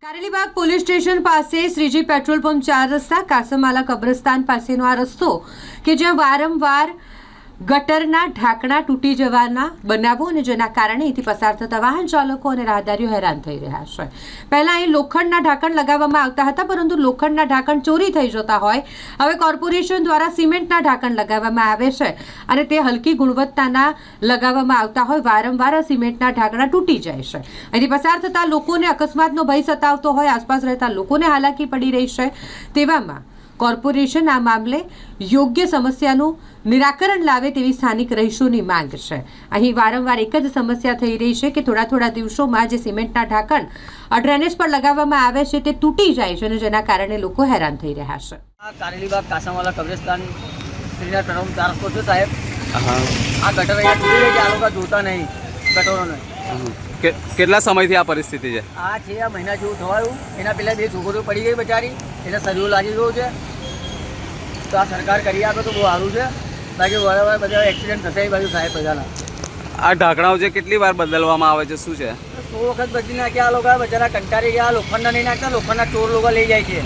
Karelibaug police station પાસે Shriji petrol pump 4 રસ્તા કાસમાલા કબ્રસ્તાન પાસેનો આ રસ્તો કે જ્યાં વારંવાર ગટરના ઢાંકણા તૂટી જવાના બનાવો અને જેના કારણે અહીંથી પસાર થતા વાહન ચાલકો અને રાહદારીઓ હેરાન થઈ રહ્યા છે। પહેલા અહીં લોખંડના ઢાંકણ લગાવવામાં આવતા હતા, પરંતુ લોખંડના ઢાંકણ ચોરી થઈ જતા હોય હવે કોર્પોરેશન દ્વારા સિમેન્ટના ઢાંકણ લગાવવામાં આવે છે અને તે હલકી ગુણવત્તાના લગાવવામાં આવતા હોય વારંવાર આ સિમેન્ટના ઢાંકણા તૂટી જાય છે। અહીંથી પસાર થતા લોકોને અકસ્માતનો ભય સતાવતો હોય, આસપાસ રહેતા લોકોને હાલાકી પડી રહી છે। તેવામાં કોર્પોરેશન આ મામલે યોગ્ય સમસ્યાનું નિરાકરણ લાવે તેવી સ્થાનિક રહીશોની માંગ છે। અહીં વારંવાર એક જ સમસ્યા થઈ રહી છે કે થોડા દિવસોમાં જે સિમેન્ટના ઢાંકણ ડ્રેનેજ પર લગાવવામાં આવે છે તે તૂટી જાય છે અને જેના કારણે લોકો હેરાન થઈ રહ્યા છે। કારેલીબાગ કાસમાલા કબ્રસ્તાન શ્રીના પેટ્રોલ પંપ 4 રસ્તો છે સાહેબ। આ ગટર અહીંયા તૂટી ગઈ છે, આ લોકો જોતા નહીં ગટરોને। કેટલા સમયથી આ પરિસ્થિતિ છે? આ 6 મહિના જેવું થવાયું। એના પહેલાં 2 છોકરીઓ પડી ગઈ બચારી, એને સરિયો લાગી ગયો છે। તો આ સરકાર કરી આપે તો બહુ સારું છે, બાકી વારંવાર બધા એક્સિડન્ટ થશે એ બાજુ સાહેબ બધાના। આ ઢાંકણાઓ છે કેટલી વાર બદલવામાં આવે છે, શું છે? 100 વખત બદલી નાખ્યા આ લોકો, બચારા કંટાળી ગયા। લોખંડના નહીં નાખતા, લોખંડના ચોર લોકો લઈ જાય છે,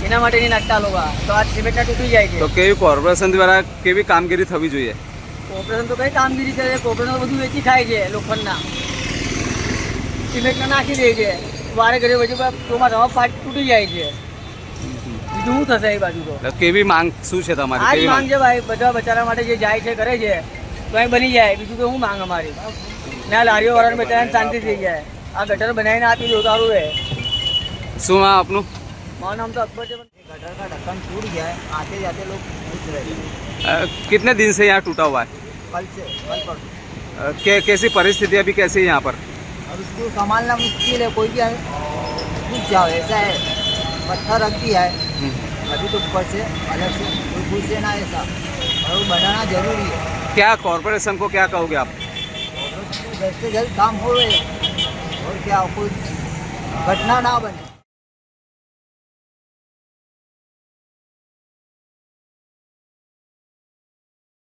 એના માટે નહીં નાખતા લોકો। તો આ સિમેન્ટના તૂટી જાય છે। તો કેવી કોર્પોરેશન દ્વારા કેવી કામગીરી થવી જોઈએ? કોર્પોરેશન તો કઈ કામગીરી કરે, કોર્પોરેશન બધું વેચી ખાય છે, લોખંડના સિમેન્ટના નાખી દે છે, વારે ઘરે વચ્ચે ચોમાસામાં પાટ તૂટી જાય છે। બીજું શું થશે એ બાજુ તો? કેવી માંગ શું છે તમારી? આ જ કેવી માંગ છે ભાઈ, બધા બચારા માટે જે જાય છે કરે છે તો અહીં બની જાય, બીજું તો શું માંગ અમારી? ને આ લારીઓ વાળાને બચારાને શાંતિ થઈ જાય। આ ગટર બનાવીને આપી દો સારું है। શું નામ આપનું? મારું નામ तो अकबर है। गटर का ढक्कन टूट गया है, आते जाते लोग घुस रहे हैं। कितने दिन से यहाँ टूटा हुआ है? कल पर कैसी परिस्थिति अभी कैसी है यहाँ पर? अब इसको संभालना मुश्किल है, कोई भी घुस जाओ ऐसा है, पत्थर रख दिया है अभी तो ऊपर से अलग से कोई घुसे ना ऐसा, और वो बनाना जरूरी है। क्या कॉर्पोरेशन को क्या कहोगे आप? जल्द से जल्द काम हो और क्या कोई घटना ना बने।